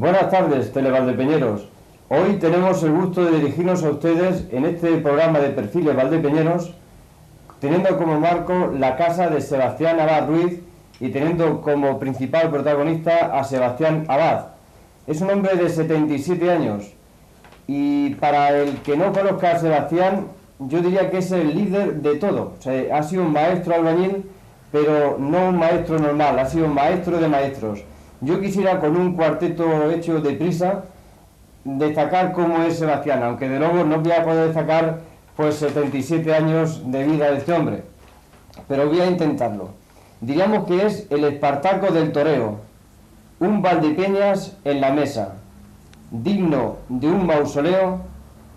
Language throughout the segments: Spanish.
Buenas tardes, Televaldepeñeros. Hoy tenemos el gusto de dirigirnos a ustedes en este programa de Perfiles Valdepeñeros, teniendo como marco la casa de Sebastián Abad Ruiz y teniendo como principal protagonista a Sebastián Abad. Es un hombre de 77 años y para el que no conozca a Sebastián, yo diría que es el líder de todo. O sea, ha sido un maestro albañil, pero no un maestro normal, ha sido un maestro de maestros. Yo quisiera, con un cuarteto hecho de prisa, destacar cómo es Sebastián, aunque de luego no voy a poder destacar pues 77 años de vida de este hombre, pero voy a intentarlo. Diríamos que es el Espartaco del toreo, un Valdepeñas en la mesa, digno de un mausoleo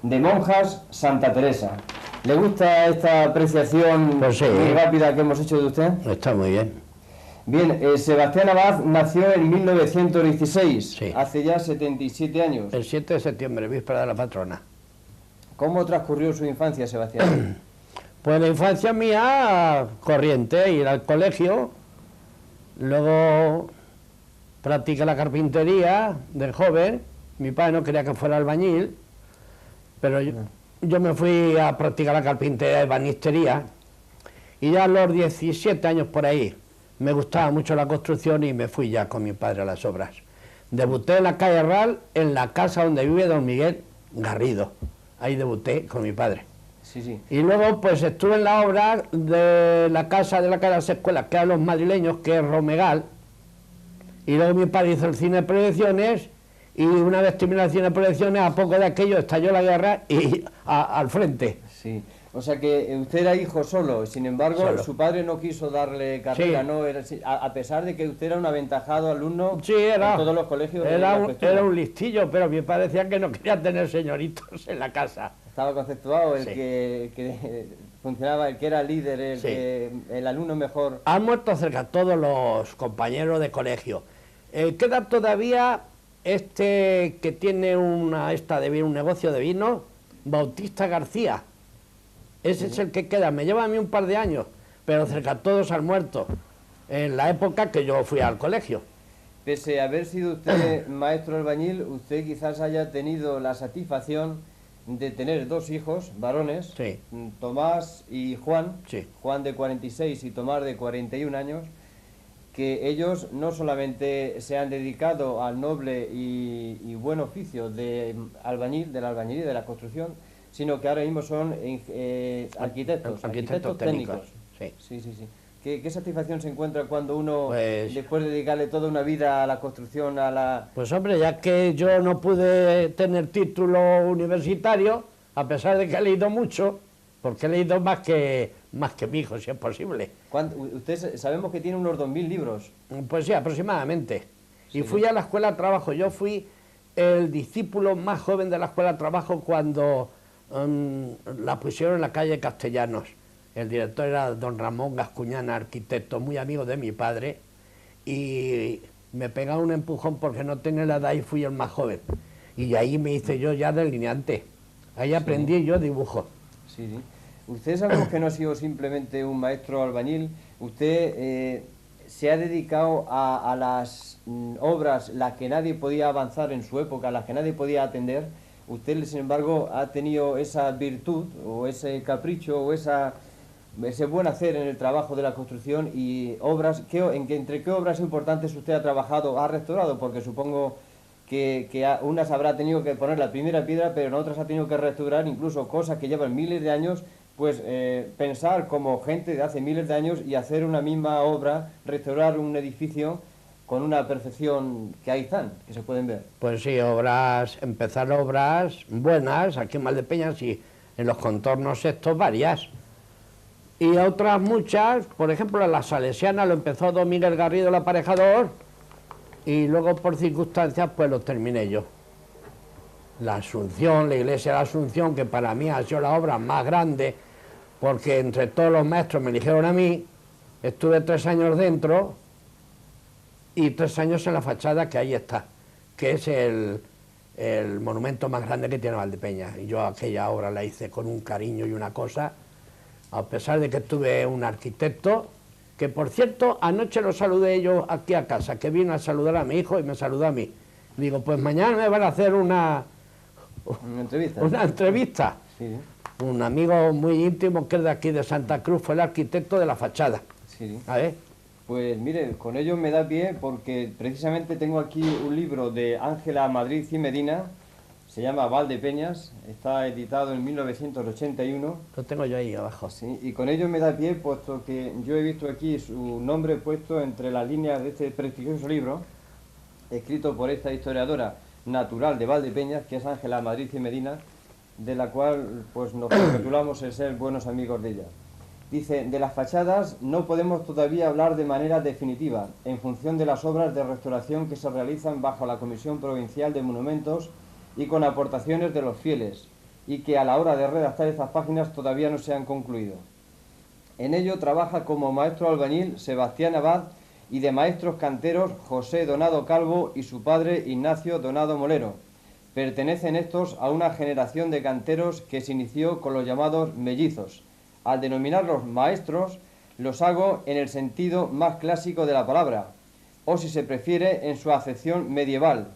de monjas Santa Teresa. ¿Le gusta esta apreciación Pues sí, muy rápida que hemos hecho de usted? está muy bien. Bien, Sebastián Abad nació en 1916, Sí. hace ya 77 años. El 7 de septiembre, víspera de la patrona. ¿Cómo transcurrió su infancia, Sebastián? Pues la infancia mía, corriente, ir al colegio, luego practiqué la carpintería de joven. Mi padre no quería que fuera albañil, pero yo me fui a practicar la carpintería de ebanistería, y ya a los 17 años por ahí me gustaba mucho la construcción y me fui ya con mi padre a las obras. Debuté en la calle Ral, en la casa donde vive don Miguel Garrido. Ahí debuté con mi padre. Sí, sí. Y luego pues estuve en la obra de la casa de la calle de las escuelas, que eran los madrileños, que es Romegal. Y luego mi padre hizo el cine de proyecciones, y una vez terminó el cine de proyecciones, a poco de aquello estalló la guerra y al frente. Sí. O sea que usted era hijo solo, sin embargo, Solo. su padre no quiso darle carrera, Sí. ¿no? A pesar de que usted era un aventajado alumno Sí, era. en todos los colegios de Era la un, cuestión. era un listillo, pero mi padre decía que no quería tener señoritos en la casa. Estaba conceptuado el Sí. que funcionaba, el que era líder, el alumno mejor. Han muerto cerca todos los compañeros de colegio. Queda todavía este que tiene un negocio de vino, Bautista García. Ese es el que queda. Me lleva a mí un par de años, pero cerca todos han muerto en la época que yo fui al colegio. Pese a haber sido usted maestro albañil, usted quizás haya tenido la satisfacción de tener dos hijos varones, Sí. Tomás y Juan, Sí. Juan de 46 y Tomás de 41 años, que ellos no solamente se han dedicado al noble y buen oficio de albañil, de la albañilería y de la construcción, sino que ahora mismo son arquitectos técnicos. Sí. Sí, sí, sí. ¿Qué satisfacción se encuentra cuando uno, Pues- después de dedicarle toda una vida a la construcción, a la... Pues hombre, ya que yo no pude tener título universitario, a pesar de que he leído mucho, porque he leído más que mi hijo, si es posible. Usted sabemos que tiene unos 2000 libros. Pues sí, aproximadamente. Sí. Y fui a la escuela de trabajo. Yo fui el discípulo más joven de la escuela de trabajo cuando la pusieron en la calle Castellanos. El director era don Ramón Gascuñana, arquitecto, muy amigo de mi padre, y me pegaba un empujón porque no tenía la edad y fui el más joven. Y ahí me hice yo ya delineante. Ahí aprendí yo dibujo. Sí, sí. Usted sabemos que no ha sido simplemente un maestro albañil. Usted se ha dedicado a las obras, las que nadie podía avanzar en su época, las que nadie podía atender. Usted, sin embargo, ha tenido esa virtud o ese capricho o ese buen hacer en el trabajo de la construcción y obras. ¿Entre qué obras importantes usted ha trabajado, ha restaurado? Porque supongo que unas habrá tenido que poner la primera piedra, pero en otras ha tenido que restaurar incluso cosas que llevan miles de años. Pues pensar como gente de hace miles de años y hacer una misma obra, restaurar un edificio con una perfección que ahí están, que se pueden ver. Pues sí, empezar obras buenas aquí en Valdepeñas y en los contornos estos varias. Y otras muchas, por ejemplo, la Salesiana lo empezó don Miguel Garrido, el aparejador, y luego por circunstancias pues lo terminé yo. La Asunción, la iglesia de la Asunción, que para mí ha sido la obra más grande, porque entre todos los maestros me eligieron a mí, estuve 3 años dentro y 3 años en la fachada, que ahí está, que es el monumento más grande que tiene Valdepeñas. Y yo aquella obra la hice con un cariño y una cosa, a pesar de que tuve un arquitecto, que por cierto anoche lo saludé yo aquí a casa, que vino a saludar a mi hijo y me saludó a mí, Digo, pues mañana me van a hacer una entrevista. Una entrevista. Sí. Un amigo muy íntimo que es de aquí de Santa Cruz fue el arquitecto de la fachada. Sí. A ver. Pues mire, con ello me da pie porque precisamente tengo aquí un libro de Ángela Madrid y Medina, se llama Valdepeñas, está editado en 1981. Lo tengo yo ahí abajo. Sí, y con ello me da pie, puesto que yo he visto aquí su nombre puesto entre las líneas de este prestigioso libro, escrito por esta historiadora natural de Valdepeñas, que es Ángela Madrid y Medina, de la cual pues nos congratulamos en ser buenos amigos de ella. Dice, de las fachadas no podemos todavía hablar de manera definitiva, en función de las obras de restauración que se realizan bajo la Comisión Provincial de Monumentos y con aportaciones de los fieles, y que a la hora de redactar estas páginas todavía no se han concluido. En ello trabaja como maestro albañil Sebastián Abad y de maestros canteros José Donado Calvo y su padre Ignacio Donado Molero. Pertenecen estos a una generación de canteros que se inició con los llamados mellizos. Al denominarlos maestros, los hago en el sentido más clásico de la palabra, o si se prefiere, en su acepción medieval.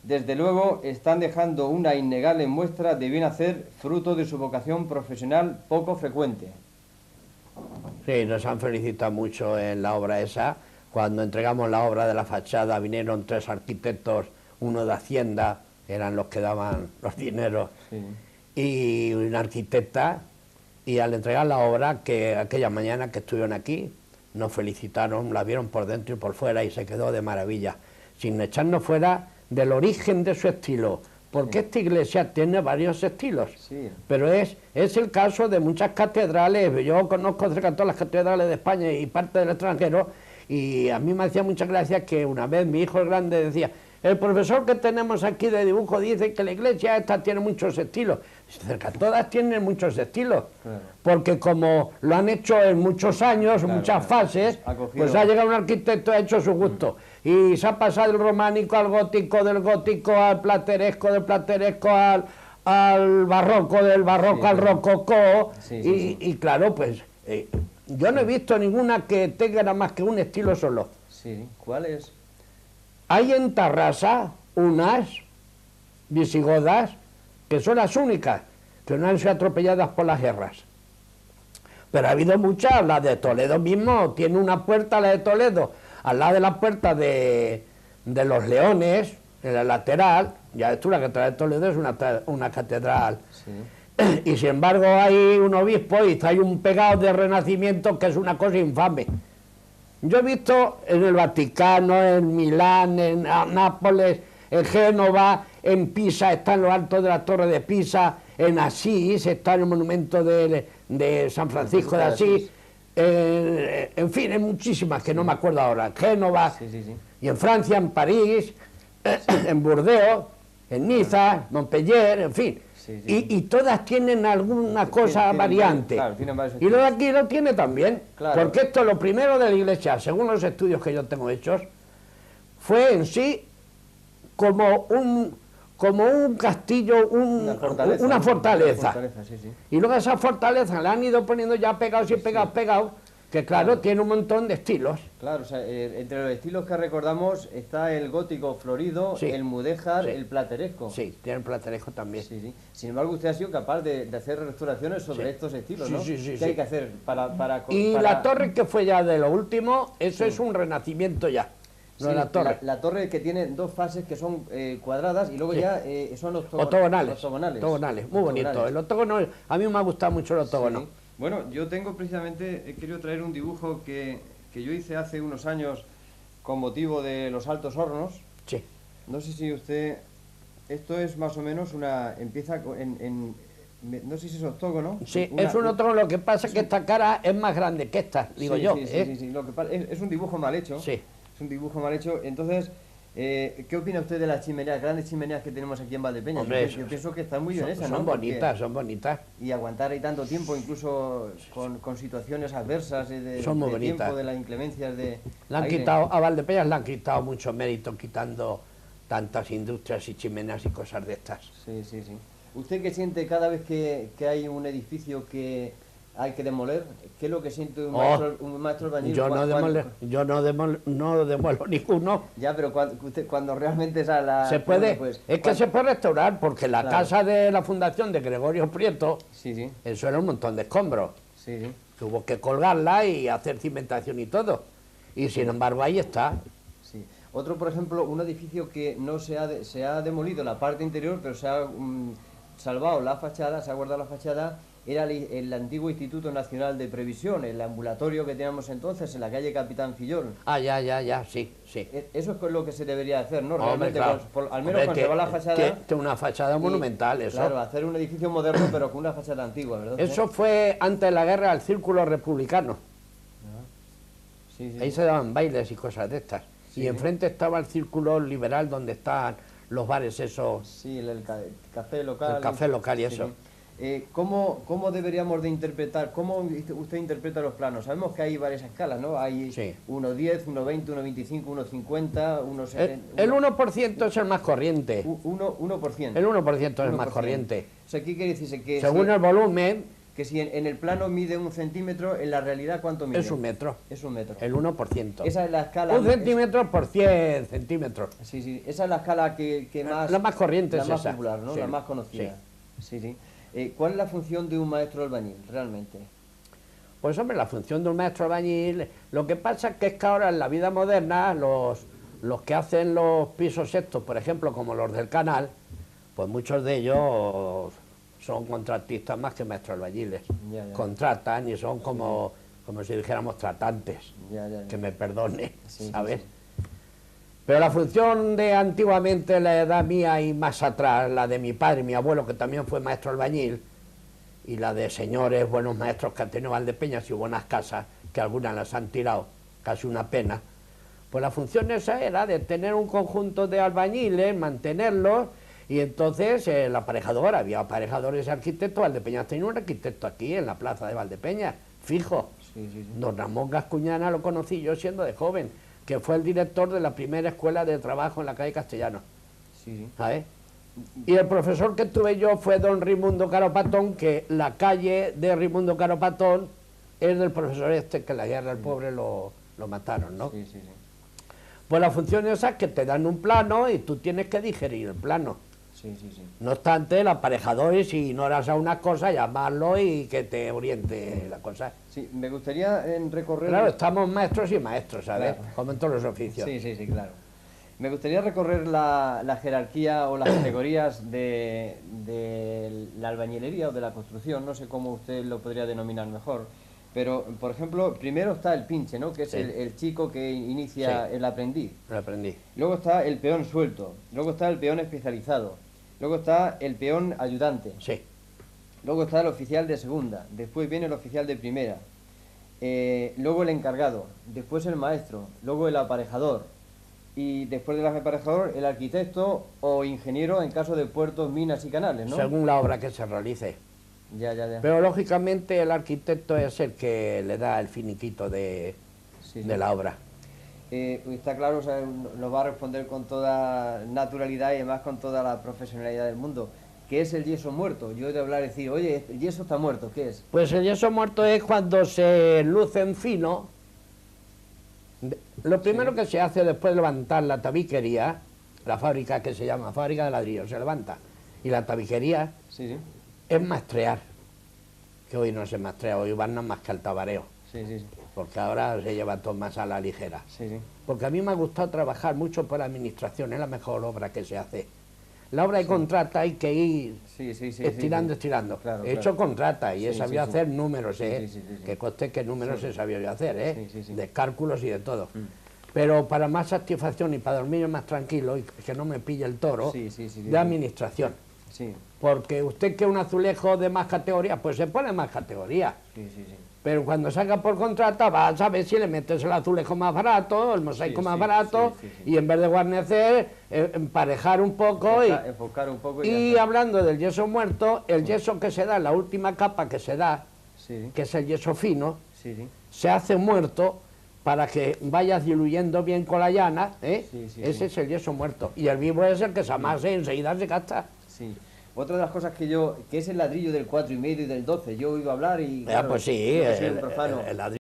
Desde luego están dejando una innegable muestra de bien hacer, fruto de su vocación profesional poco frecuente. Sí, nos han felicitado mucho en la obra esa. Cuando entregamos la obra de la fachada vinieron 3 arquitectos, uno de Hacienda, eran los que daban los dineros, sí, y una arquitecta, y al entregar la obra, que aquella mañana que estuvieron aquí, nos felicitaron, la vieron por dentro y por fuera y se quedó de maravilla, sin echarnos fuera del origen de su estilo, porque esta iglesia tiene varios estilos, sí, pero es el caso de muchas catedrales. Yo conozco cerca de todas las catedrales de España y parte del extranjero, y a mí me hacía mucha gracia que una vez mi hijo el grande decía, el profesor que tenemos aquí de dibujo dice que la iglesia esta tiene muchos estilos. Cerca todas tienen muchos estilos, claro, porque como lo han hecho en muchos años, claro, muchas fases, pues ha llegado un arquitecto y ha hecho su gusto. Y se ha pasado del románico al gótico, del gótico al plateresco, del plateresco al barroco, del barroco sí, al rococó, sí. Y claro, pues yo no he visto ninguna que tenga nada más que un estilo solo. Sí, ¿cuál es? Hay en Tarrasa unas visigodas que son las únicas que no han sido atropelladas por las guerras. Pero ha habido muchas, la de Toledo mismo tiene una puerta, la de Toledo, al lado de la puerta de los Leones, en la lateral. Ya ves tú, la catedral de Toledo es una catedral. Sí. Y sin embargo hay un obispo y hay un pegado de Renacimiento que es una cosa infame. Yo he visto en el Vaticano, en Milán, en Nápoles, en Génova, en Pisa, está en lo alto de la Torre de Pisa, en Asís, está en el monumento de San Francisco de Asís, en fin, hay muchísimas que no me acuerdo ahora, en Génova, y en Francia, en París, en Burdeos, en Niza, Montpellier, en fin. Y todas tienen alguna cosa variante. Claro, y lo de aquí lo tiene también, claro, porque esto, lo primero de la iglesia, según los estudios que yo tengo hechos, fue en sí como un castillo, una fortaleza. Y luego a esa fortaleza le han ido poniendo ya pegados y pegados, que claro, tiene un montón de estilos. Claro, o sea, entre los estilos que recordamos está el gótico florido, sí, el mudéjar, sí, el plateresco. Sí, tiene el plateresco también. Sí, sí. Sin embargo, usted ha sido capaz de hacer restauraciones sobre, sí, estos estilos, ¿no? Sí, sí, ¿Qué hay que hacer para Y la torre que fue ya de lo último, eso sí, es un renacimiento ya. Sí, la torre que tiene 2 fases que son cuadradas y luego sí, ya son octogonales. Muy bonito. El octógono, a mí me ha gustado mucho el octógono. Sí. Bueno, yo tengo precisamente, he querido traer un dibujo que yo hice hace unos años con motivo de los Altos Hornos. Sí. No sé si usted, esto es más o menos empieza no sé si es octógono. Sí, es un octógono, lo que pasa es que esta cara es más grande que esta, digo yo. Sí, lo que pasa es un dibujo mal hecho. Sí. Es un dibujo mal hecho, entonces, ¿qué opina usted de las chimeneas, grandes chimeneas que tenemos aquí en Valdepeñas? Hombre, yo pienso que están muy bien esas, ¿no? Son bonitas, son bonitas. Y aguantar ahí tanto tiempo, incluso con situaciones adversas de tiempo, de las inclemencias de a Valdepeñas le han quitado mucho mérito quitando tantas industrias y chimeneas y cosas de estas. Sí. ¿Usted qué siente cada vez que hay un edificio que hay que demoler? ¿Qué es lo que siente un maestro albañil? Yo no demuelo ninguno. Ya, pero cuando realmente sale se puede, pues, que se puede restaurar, porque la casa de la fundación de Gregorio Prieto, eso era un montón de escombros. Tuvo que colgarla y hacer cimentación y todo. Y sin embargo ahí está. Otro, por ejemplo, un edificio que no se ha demolido la parte interior, pero se ha salvado la fachada, se ha guardado la fachada, era el antiguo Instituto Nacional de Previsión, el ambulatorio que teníamos entonces en la calle Capitán Fillol. Sí. Eso es lo que se debería hacer, ¿no? Realmente, claro. al menos conservar la fachada. Una fachada monumental, eso. Claro, hacer un edificio moderno, pero con una fachada antigua, ¿verdad? Eso fue antes de la guerra al Círculo Republicano. Ahí se daban bailes y cosas de estas. Y enfrente estaba el Círculo Liberal, donde están los bares esos. Sí, el café local. El café local y eso. ¿Cómo deberíamos de interpretar, cómo usted interpreta los planos? Sabemos que hay varias escalas, ¿no? Hay 1,10, 1,20, 1,25, 1,50, 1,70... El 1% es el más corriente. 1%. El 1% es el más corriente. O sea, ¿qué quiere decirse? Que según el volumen... Que si en el plano mide 1 centímetro, en la realidad, ¿cuánto mide? Es 1 metro. Es 1 metro. El 1%. Esa es la escala... 1 centímetro por 100 centímetros. Sí. Esa es la escala que más... La más corriente es esa. La más popular, ¿no? La más conocida. Sí. ¿Cuál es la función de un maestro albañil, realmente? Pues hombre, la función de un maestro albañil, lo que pasa es que ahora en la vida moderna, los que hacen los pisos estos, por ejemplo, como los del canal, pues muchos de ellos son contratistas más que maestros albañiles. Contratan y son como si dijéramos tratantes, que me perdone, ¿sabes? Pero la función de antiguamente, la edad mía y más atrás, la de mi padre y mi abuelo, que también fue maestro albañil, y la de señores buenos maestros que han tenido Valdepeñas y buenas casas, que algunas las han tirado, casi una pena, pues la función esa era de tener un conjunto de albañiles, mantenerlos, y entonces el aparejador, había aparejadores y arquitectos. Valdepeñas tenía un arquitecto aquí en la plaza de Valdepeñas, fijo. Don Ramón Gascuñana lo conocí yo siendo de joven, que fue el director de la primera escuela de trabajo en la calle Castellano. ¿Sabes? Y el profesor que tuve yo fue don Raimundo Caro Patón, que la calle de Raimundo Caro Patón es del profesor este, que en la guerra el pobre lo mataron, ¿no? Pues la función esa es que te dan un plano y tú tienes que digerir el plano. No obstante, el aparejador, si ignoras a una cosa, llamarlo y que te oriente la cosa. Me gustaría recorrer... Claro, estamos maestros y maestros, ¿sabes? Como en todos los oficios. Sí, claro. Me gustaría recorrer la jerarquía o las categorías de la albañilería o de la construcción, no sé cómo usted lo podría denominar mejor, pero, por ejemplo, primero está el pinche, ¿no? Que es el chico que inicia el aprendiz. El aprendiz. Luego está el peón suelto, luego está el peón especializado, luego está el peón ayudante. Luego está el oficial de segunda, después viene el oficial de primera, luego el encargado, después el maestro, luego el aparejador, y después del aparejador el arquitecto o ingeniero en caso de puertos, minas y canales, ¿no? Según la obra que se realice. Ya. Pero lógicamente el arquitecto es el que le da el finiquito de la obra. Está claro, o sea, nos va a responder con toda naturalidad y además con toda la profesionalidad del mundo. ¿Qué es el yeso muerto? Yo he de hablar y decir, oye, el yeso está muerto, ¿qué es? Pues el yeso muerto es cuando se luce en fino. Lo primero que se hace después de levantar la tabiquería, la fábrica que se llama fábrica de ladrillo, se levanta, y la tabiquería es maestrear, que hoy no se maestrea, hoy van nada más que al tabareo, porque ahora se lleva todo más a la ligera. Porque a mí me ha gustado trabajar mucho por la administración, es la mejor obra que se hace. La obra de contrata hay que ir estirando. Claro, he hecho contrata y he sabido hacer números, que conste que números he sabido yo hacer, de cálculos y de todo. Pero para más satisfacción y para dormir más tranquilo y que no me pille el toro, de administración. Porque usted que un azulejo de más categoría, pues se pone más categoría. Pero cuando saca por contrata vas a ver si le metes el azulejo más barato, el mosaico más barato, y en vez de guarnecer, emparejar un poco. Enfocar un poco y hablando del yeso muerto, el yeso que se da, la última capa que se da, que es el yeso fino, se hace muerto para que vayas diluyendo bien con la llana, ese es el yeso muerto. Y el vivo es el que se amase y enseguida se gasta. Otra de las cosas que es el ladrillo del 4,5 y del 12, yo he oído hablar y... Ya, pues sí, yo que soy un profano. el